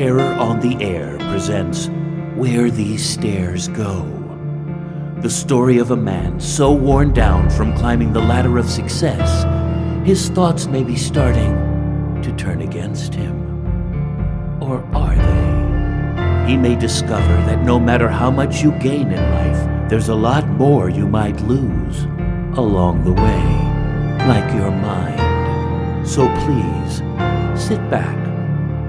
Terror on the Air presents Where These Stairs Go. The story of a man so worn down from climbing the ladder of success, his thoughts may be starting to turn against him. Or are they? He may discover that no matter how much you gain in life, there's a lot more you might lose along the way, like your mind. So please, sit back,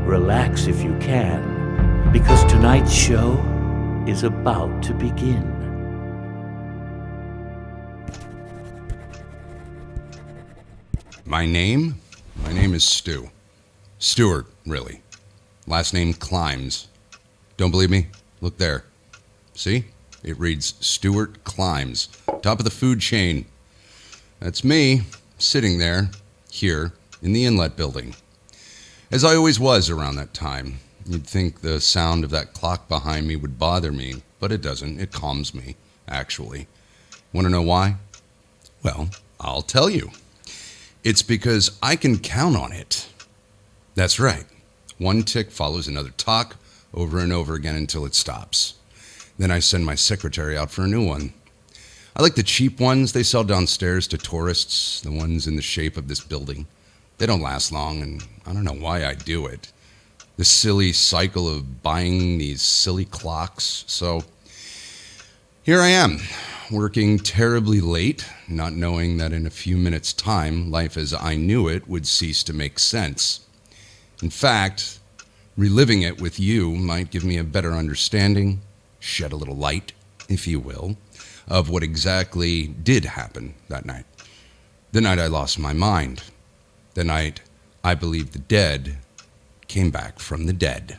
relax if you can, because tonight's show is about to begin. My name is Stu. Stewart, really. Last name Climbs. Don't believe me? Look there. See? It reads Stewart Climbs. Top of the food chain. That's me, sitting there, here, in the inlet building. As I always was around that time. You'd think the sound of that clock behind me would bother me, but it doesn't. It calms me, actually. Want to know why? Well, I'll tell you. It's because I can count on it. That's right. One tick follows another talk over and over again until it stops. Then I send my secretary out for a new one. I like the cheap ones they sell downstairs to tourists, the ones in the shape of this building. They don't last long, and I don't know why I do it. The silly cycle of buying these silly clocks. So here I am, working terribly late, not knowing that in a few minutes' time, life as I knew it would cease to make sense. In fact, reliving it with you might give me a better understanding, shed a little light, if you will, of what exactly did happen that night. The night I lost my mind. The night I believe the dead came back from the dead.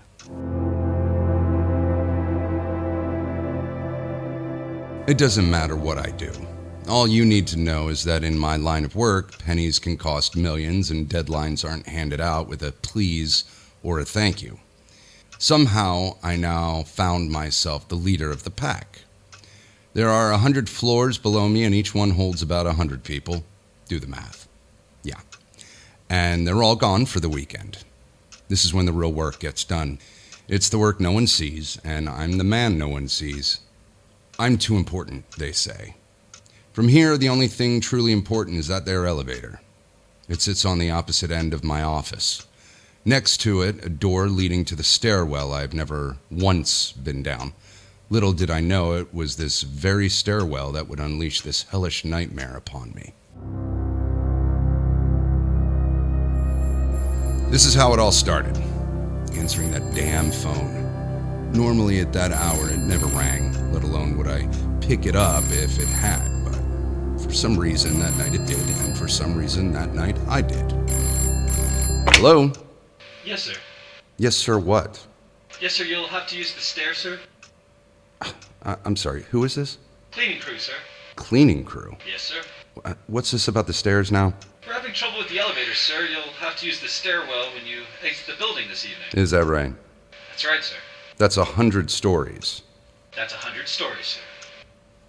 It doesn't matter what I do. All you need to know is that in my line of work, pennies can cost millions and deadlines aren't handed out with a please or a thank you. Somehow, I now found myself the leader of the pack. There are 100 floors below me and each one holds about 100 people. Do the math. Yeah. And they're all gone for the weekend. This is when the real work gets done. It's the work no one sees, and I'm the man no one sees. I'm too important, they say. From here, the only thing truly important is that there elevator. It sits on the opposite end of my office. Next to it, a door leading to the stairwell I've never once been down. Little did I know it was this very stairwell that would unleash this hellish nightmare upon me. This is how it all started. Answering that damn phone. Normally at that hour it never rang, let alone would I pick it up if it had. For some reason that night it did, and for some reason that night I did. Hello? Yes, sir. Yes, sir, what? Yes, sir, you'll have to use the stairs, sir. I'm sorry, who is this? Cleaning crew, sir. Cleaning crew? Yes, sir. What's this about the stairs now? We're having trouble with the elevator, sir. You'll have to use the stairwell when you exit the building this evening. Is that right? That's right, sir. That's 100 stories. That's 100 stories, sir.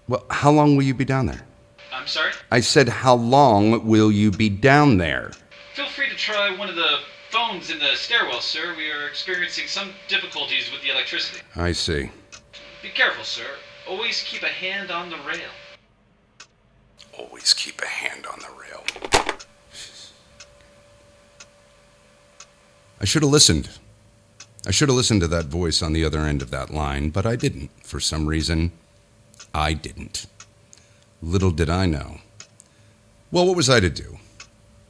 Well, how long will you be down there? I'm sorry? I said, how long will you be down there? Feel free to try one of the phones in the stairwell, sir. We are experiencing some difficulties with the electricity. I see. Be careful, sir. Always keep a hand on the rail. Always keep a hand on the rail. I should have listened. I should have listened to that voice on the other end of that line, but I didn't. For some reason, I didn't. Little did I know. Well, what was I to do?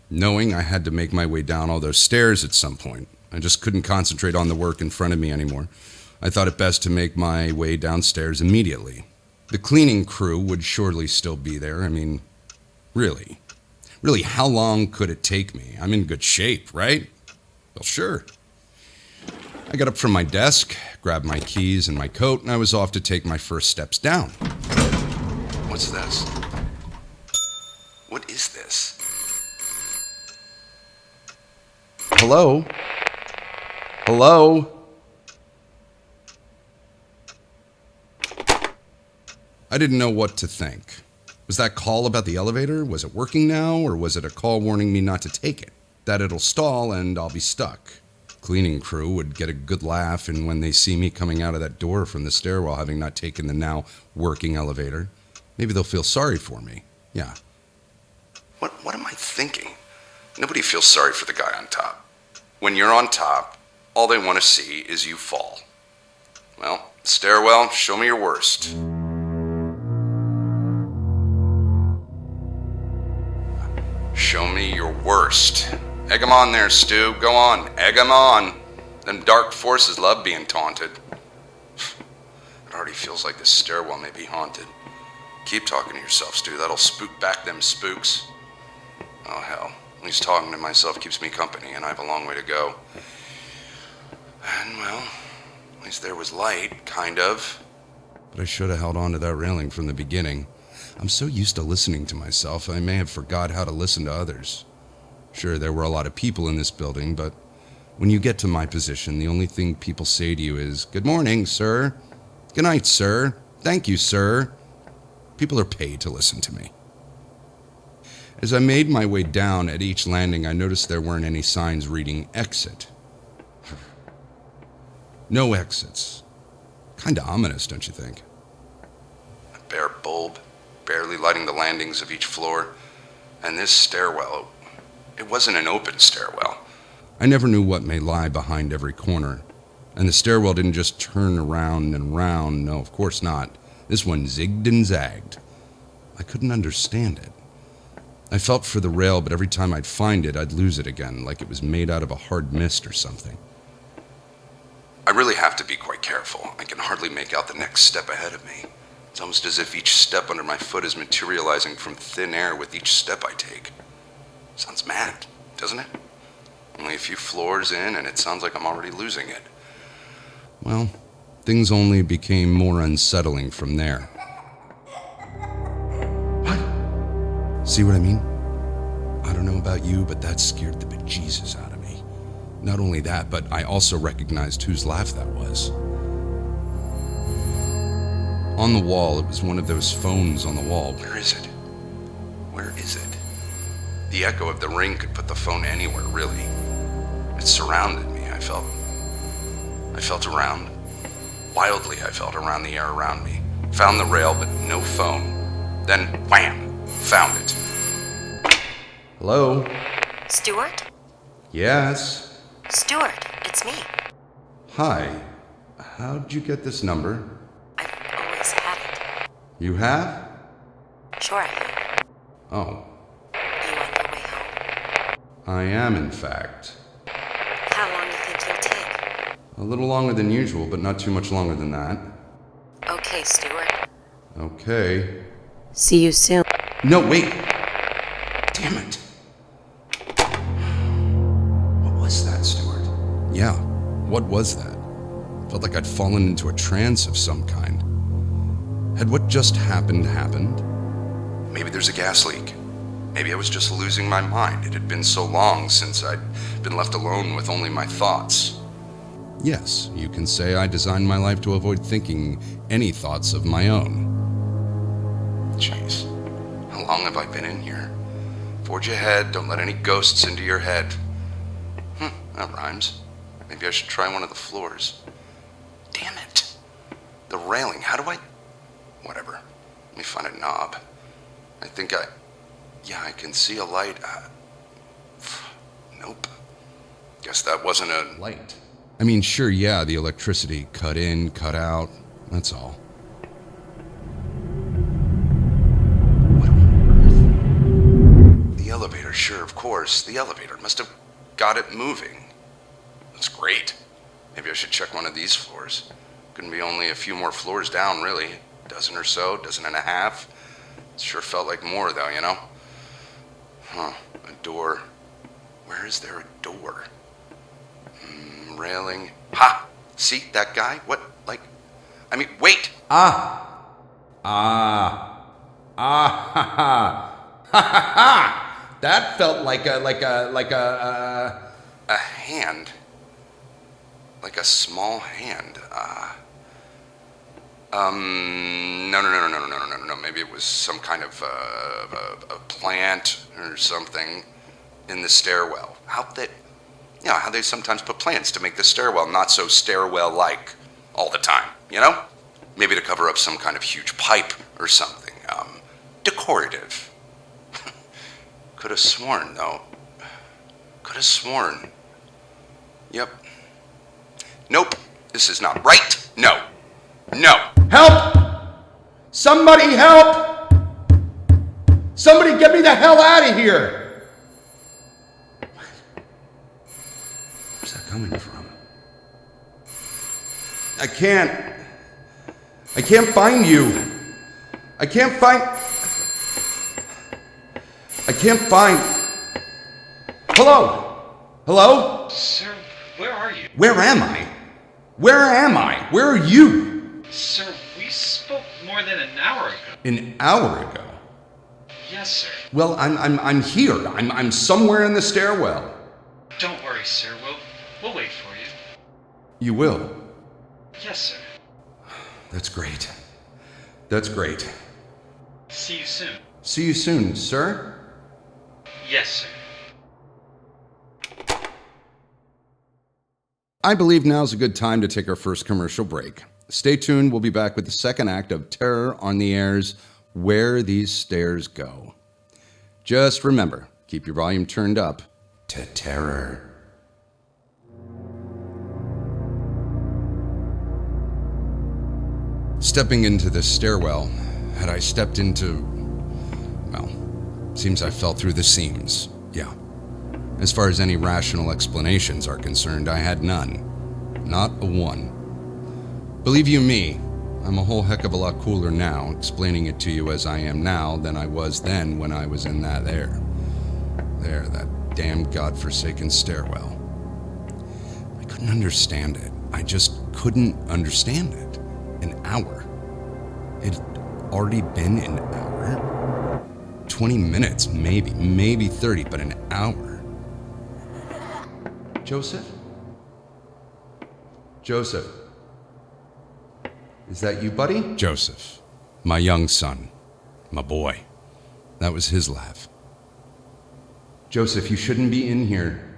Knowing I had to make my way down all those stairs at some point. I just couldn't concentrate on the work in front of me anymore. I thought it best to make my way downstairs immediately. The cleaning crew would surely still be there. I mean, really, how long could it take me? I'm in good shape, right? Well, sure. I got up from my desk, grabbed my keys and my coat, and I was off to take my first steps down. What's this? What is this? Hello? Hello? I didn't know what to think. Was that call about the elevator? Was it working now, or was it a call warning me not to take it? That it'll stall and I'll be stuck. cleaning crew would get a good laugh, and when they see me coming out of that door from the stairwell, having not taken the now working elevator, maybe they'll feel sorry for me. Yeah. What am I thinking? Nobody feels sorry for the guy on top. When you're on top, all they want to see is you fall. Well, stairwell, show me your worst. Show me your worst. Egg 'em on there, Stu. Go on. Egg 'em on. Them dark forces love being taunted. It already feels like this stairwell may be haunted. Keep talking to yourself, Stu. That'll spook back them spooks. Oh, hell. At least talking to myself keeps me company, and I have a long way to go. And, well, at least there was light, kind of. But I should have held on to that railing from the beginning. I'm so used to listening to myself, I may have forgot how to listen to others. Sure, there were a lot of people in this building, but when you get to my position, the only thing people say to you is, "Good morning, sir. Good night, sir. Thank you, sir." People are paid to listen to me. As I made my way down at each landing, I noticed there weren't any signs reading exit. No exits. Kinda ominous, don't you think? A bare bulb, barely lighting the landings of each floor. And this stairwell, it wasn't an open stairwell. I never knew what may lie behind every corner. And the stairwell didn't just turn around and round. No, of course not. This one zigged and zagged. I couldn't understand it. I felt for the rail, but every time I'd find it, I'd lose it again, like it was made out of a hard mist or something. I really have to be quite careful. I can hardly make out the next step ahead of me. It's almost as if each step under my foot is materializing from thin air with each step I take. Sounds mad, doesn't it? Only a few floors in, and it sounds like I'm already losing it. Well, things only became more unsettling from there. What? See what I mean? I don't know about you, but that scared the bejesus out of me. Not only that, but I also recognized whose laugh that was. On the wall, it was one of those phones on the wall. Where is it? Where is it? The echo of the ring could put the phone anywhere, really. It surrounded me. I felt around. Wildly, I felt around the air around me. Found the rail, but no phone. Then, wham! Found it. Hello? Stuart? Yes? Stuart, it's me. Hi. How'd you get this number? I've always had it. You have? Sure I have. Oh. You on your way home? I am, in fact. How long do you think you'll take? A little longer than usual, but not too much longer than that. Okay, Stuart. Okay. See you soon. No, wait! Damn it! What was that, Stuart? Yeah, what was that? Felt like I'd fallen into a trance of some kind. Had what just happened happened? Maybe there's a gas leak. Maybe I was just losing my mind. It had been so long since I'd been left alone with only my thoughts. Yes, you can say I designed my life to avoid thinking any thoughts of my own. Jeez, how long have I been in here? Forge ahead, don't let any ghosts into your head. That rhymes. Maybe I should try one of the floors. Damn it. The railing, how do I... Whatever. Let me find a knob. Yeah, I can see a light. Nope. Guess that wasn't a light. I mean, sure, yeah, the electricity cut in, cut out. That's all. What on earth? The elevator, sure, of course. The elevator must have got it moving. That's great. Maybe I should check one of these floors. Couldn't be only a few more floors down, really. A dozen or so, dozen and a half. It sure felt like more, though, you know? A door. Where is there a door? Railing. Ha! See, that guy? What, like... I mean, wait! Ha ha ha! That felt like a hand. Like a small hand. No. Maybe it was some kind of a plant or something in the stairwell. You know, how they sometimes put plants to make the stairwell not so stairwell-like all the time, you know? Maybe to cover up some kind of huge pipe or something. Decorative. Could have sworn, though. Could have sworn. Yep. Nope. This is not right. No. No. Help! Somebody help! Somebody get me the hell out of here! Where's that coming from? I can't find you. I can't find. Hello? Hello? Sir, where are you? Where am I? Where am I? Where are you? Sir, we spoke more than an hour ago. An hour ago. Yes, sir. Well, I'm here. I'm somewhere in the stairwell. Don't worry, sir. We'll wait for you. You will? Yes, sir. That's great. That's great. See you soon. See you soon, sir. Yes, sir. I believe now's a good time to take our first commercial break. Stay tuned, we'll be back with the second act of Terror on the Air's Where These Stairs Go. Just remember, keep your volume turned up to terror. Stepping into this stairwell, had I stepped into... well, seems I fell through the seams, yeah. As far as any rational explanations are concerned, I had none. Not a one. Believe you me, I'm a whole heck of a lot cooler now, explaining it to you as I am now, than I was then when I was in that that damn godforsaken stairwell. I couldn't understand it. I just couldn't understand it. An hour. It had already been an hour? 20 minutes, maybe 30, but an hour. Joseph? Joseph? Is that you, buddy? Joseph. My young son. My boy. That was his laugh. Joseph, you shouldn't be in here.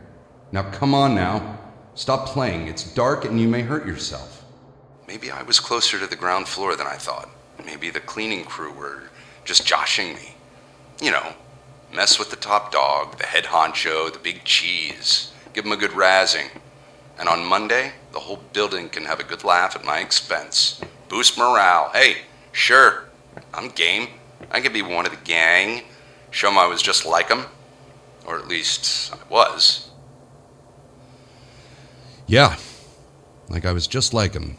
Now come on now. Stop playing. It's dark and you may hurt yourself. Maybe I was closer to the ground floor than I thought. Maybe the cleaning crew were just joshing me. You know, mess with the top dog, the head honcho, the big cheese. Give him a good razzing. And on Monday, the whole building can have a good laugh at my expense. Boost morale. Hey, sure, I'm game. I could be one of the gang. Show 'em I was just like 'em. Or at least, I was. Yeah, like I was just like 'em.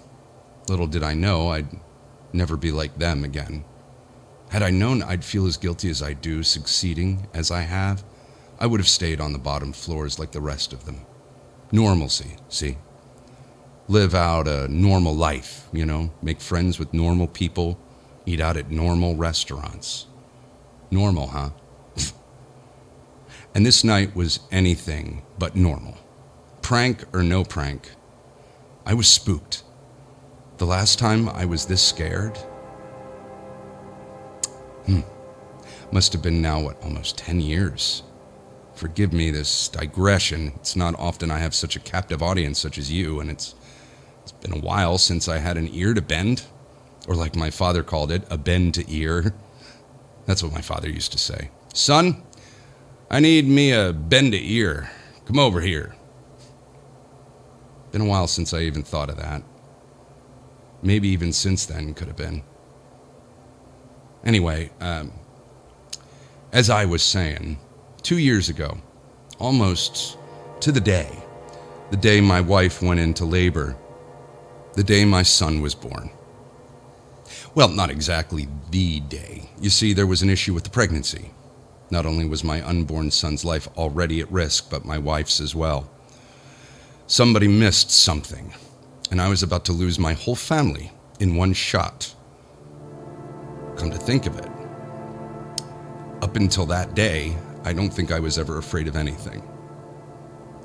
Little did I know I'd never be like them again. Had I known I'd feel as guilty as I do, succeeding as I have, I would have stayed on the bottom floors like the rest of them. Normalcy, see? Live out a normal life, you know? Make friends with normal people, eat out at normal restaurants. Normal, huh? And this night was anything but normal. Prank or no prank, I was spooked. The last time I was this scared, must have been now, almost 10 years. Forgive me this digression. It's not often I have such a captive audience such as you, and it's been a while since I had an ear to bend, or like my father called it, a bend to ear. That's what my father used to say. Son, I need me a bend to ear. Come over here. Been a while since I even thought of that. Maybe even since then could have been. Anyway, as I was saying, 2 years ago, almost to the day my wife went into labor, the day my son was born. Well, not exactly the day. You see, there was an issue with the pregnancy. Not only was my unborn son's life already at risk, but my wife's as well. Somebody missed something, and I was about to lose my whole family in one shot. Come to think of it, up until that day, I don't think I was ever afraid of anything.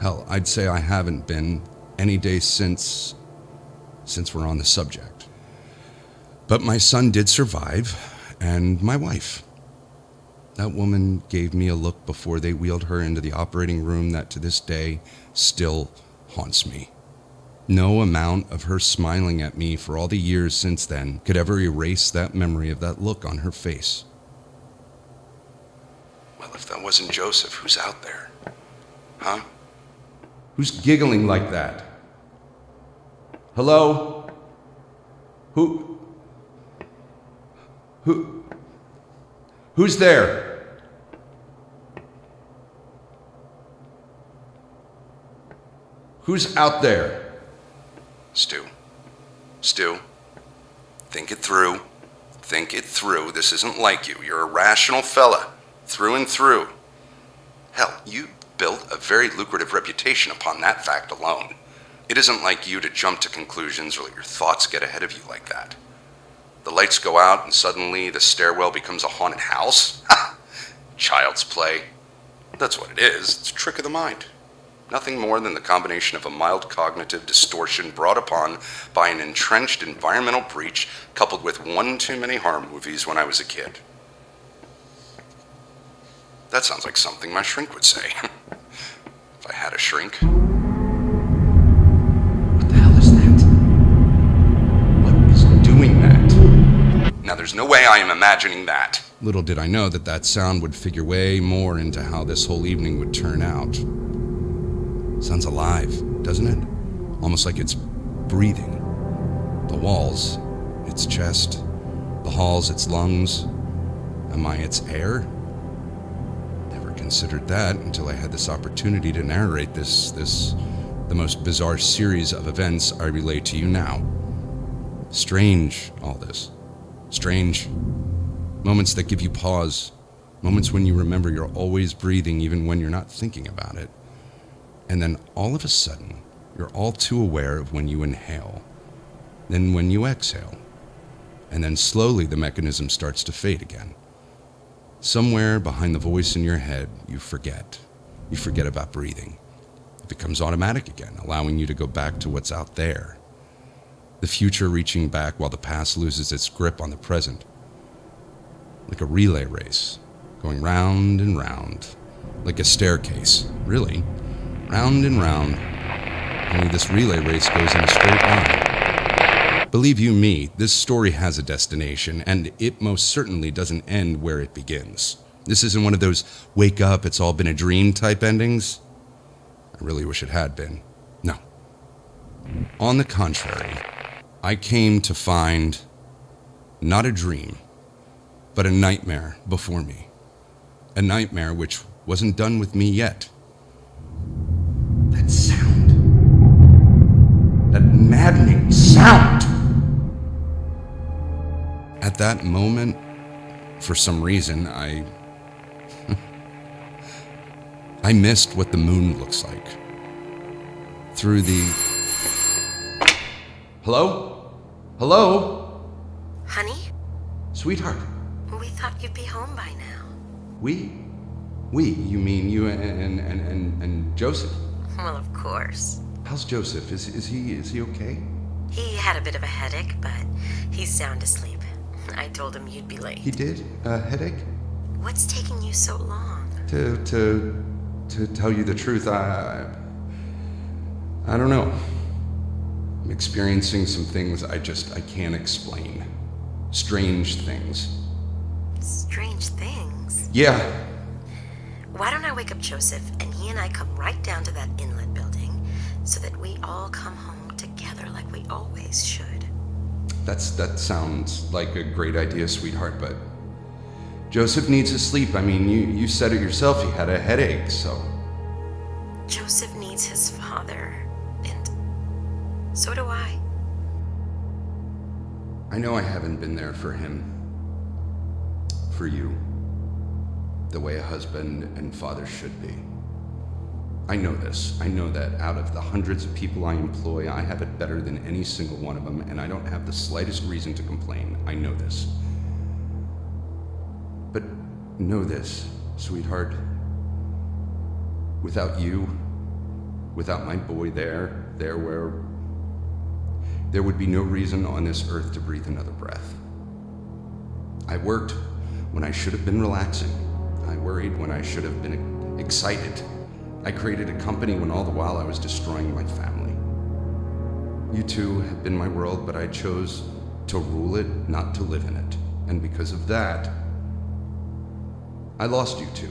Hell, I'd say I haven't been any day since we're on the subject. But my son did survive, and my wife. That woman gave me a look before they wheeled her into the operating room that to this day still haunts me. No amount of her smiling at me for all the years since then could ever erase that memory of that look on her face. Well, if that wasn't Joseph, who's out there? Huh? Who's giggling like that? Hello? Who's there? Who's out there? Stu. Think it through. Think it through. This isn't like you. You're a rational fella. Through and through. Hell, you built a very lucrative reputation upon that fact alone. It isn't like you to jump to conclusions or let your thoughts get ahead of you like that. The lights go out and suddenly the stairwell becomes a haunted house? Ha! Child's play. That's what it is. It's a trick of the mind. Nothing more than the combination of a mild cognitive distortion brought upon by an entrenched environmental breach coupled with one too many horror movies when I was a kid. That sounds like something my shrink would say. If I had a shrink. What the hell is that? What is doing that? Now there's no way I am imagining that. Little did I know that that sound would figure way more into how this whole evening would turn out. Sounds alive, doesn't it? Almost like it's breathing. The walls, its chest. The halls, its lungs. Am I its air? Never considered that until I had this opportunity to narrate the most bizarre series of events I relay to you now. Strange, all this. Strange. Moments that give you pause. Moments when you remember you're always breathing even when you're not thinking about it. And then all of a sudden, you're all too aware of when you inhale, then when you exhale, and then slowly the mechanism starts to fade again. Somewhere behind the voice in your head, you forget. You forget about breathing. It becomes automatic again, allowing you to go back to what's out there. The future reaching back while the past loses its grip on the present. Like a relay race, going round and round, like a staircase, really. Round and round, only this relay race goes in a straight line. Believe you me, this story has a destination, and it most certainly doesn't end where it begins. This isn't one of those wake up, it's all been a dream type endings. I really wish it had been. No. On the contrary, I came to find not a dream, but a nightmare before me. A nightmare which wasn't done with me yet. That sound. That maddening sound. At that moment, for some reason, I missed what the moon looks like. Through the... Hello? Hello? Honey? Sweetheart. We thought you'd be home by now. We? You mean you and Joseph? Well, of course. How's Joseph? Is he okay? He had a bit of a headache, but he's sound asleep. I told him you'd be late. He did? A headache? What's taking you so long? To tell you the truth, I don't know. I'm experiencing some things I can't explain. Strange things. Strange things? Yeah. Why don't I wake up Joseph and he and I come right down to that inlet building so that we all come home together like we always should? That sounds like a great idea, sweetheart, but Joseph needs his sleep. I mean, you said it yourself, he had a headache, so... Joseph needs his father, and so do I. I know I haven't been there for him. For you. The way a husband and father should be. I know this. I know that out of the hundreds of people I employ, I have it better than any single one of them, and I don't have the slightest reason to complain. I know this. But know this, sweetheart. Without you, without my boy there where there would be no reason on this earth to breathe another breath. I worked when I should have been relaxing. I worried when I should have been excited. I created a company when all the while I was destroying my family. You two have been my world, but I chose to rule it, not to live in it. And because of that, I lost you two,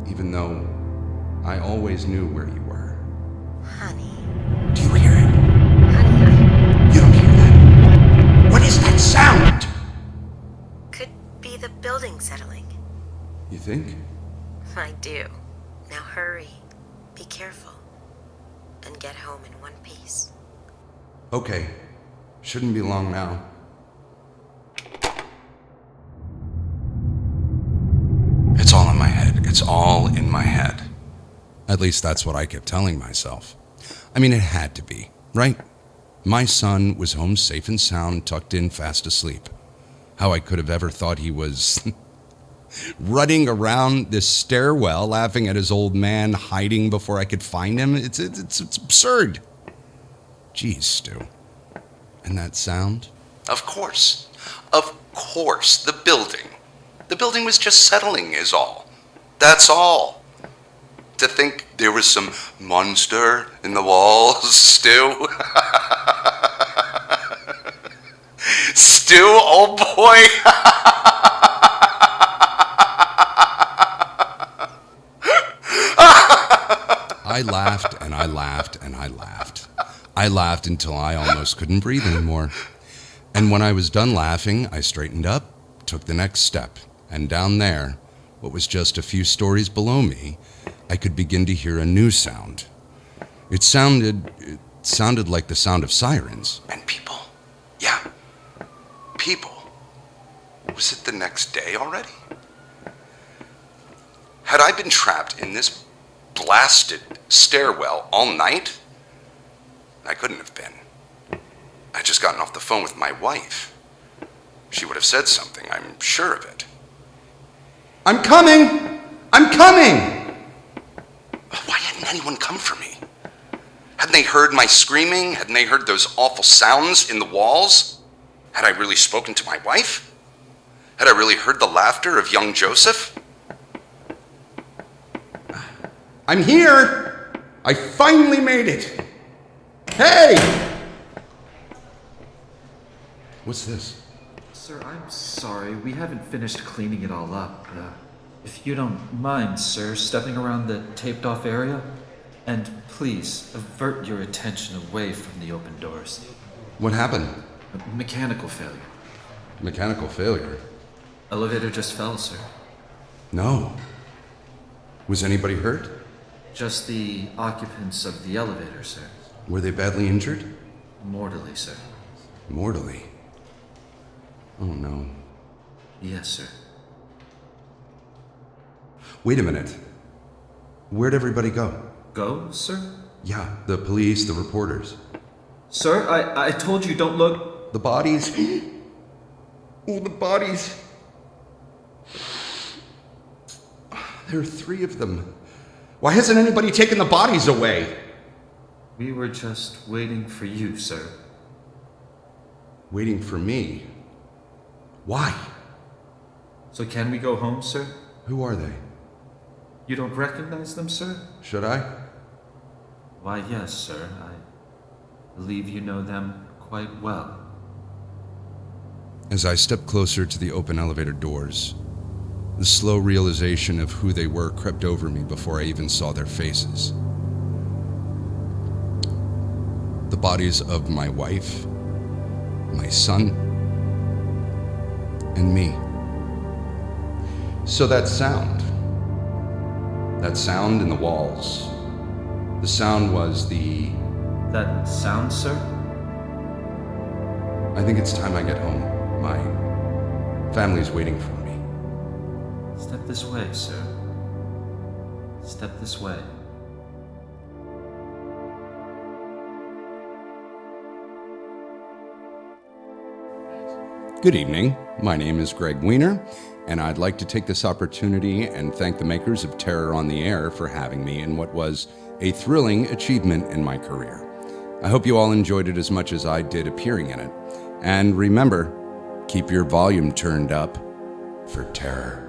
even though I always knew where you were. Honey. Do you hear it? Honey, You don't hear that? What is that sound? could be the building settling. You think? I do. Now hurry. Be careful. And get home in one piece. Okay. Shouldn't be long now. It's all in my head. It's all in my head. At least that's what I kept telling myself. I mean, it had to be, right? My son was home safe and sound, tucked in, fast asleep. How I could have ever thought he was running around this stairwell, laughing at his old man, hiding before I could find him. It's absurd. Jeez, Stu. And that sound? Of course. Of course, the building. The building was just settling is all. That's all. To think there was some monster in the walls, Stu. Stu, oh boy. I laughed and I laughed and I laughed. I laughed until I almost couldn't breathe anymore. And when I was done laughing, I straightened up, took the next step, and down there, what was just a few stories below me, I could begin to hear a new sound. It sounded like the sound of sirens. And people. Yeah. People. Was it the next day already? Had I been trapped in this blasted stairwell all night? I couldn't have been. I'd just gotten off the phone with my wife. She would have said something, I'm sure of it. I'm coming! I'm coming! Why hadn't anyone come for me? Hadn't they heard my screaming? Hadn't they heard those awful sounds in the walls? Had I really spoken to my wife? Had I really heard the laughter of young Joseph? I'm here! I finally made it! Hey! What's this? Sir, I'm sorry. We haven't finished cleaning it all up. If you don't mind, sir, stepping around the taped-off area? And please, avert your attention away from the open doors. What happened? A mechanical failure. Mechanical failure? Elevator just fell, sir. No. Was anybody hurt? Just the occupants of the elevator, sir. Were they badly injured? Mortally, sir. Mortally? Oh no. Yes, sir. Wait a minute. Where'd everybody go? Go, sir? Yeah, the police, the reporters. Sir, I told you don't look. The bodies. Oh, the bodies. There are 3 of them. Why hasn't anybody taken the bodies away? We were just waiting for you, sir. Waiting for me? Why? So can we go home, sir? Who are they? You don't recognize them, sir? Should I? Why, yes, sir. I believe you know them quite well. As I stepped closer to the open elevator doors, the slow realization of who they were crept over me before I even saw their faces. The bodies of my wife, my son, and me. So that sound in the walls, the sound was the... That sound, sir? I think it's time I get home. My family's waiting for me. Step this way, sir. Step this way. Good evening. My name is Gregg Weiner, and I'd like to take this opportunity and thank the makers of Terror on the Air for having me in what was a thrilling achievement in my career. I hope you all enjoyed it as much as I did appearing in it. And remember, keep your volume turned up for terror.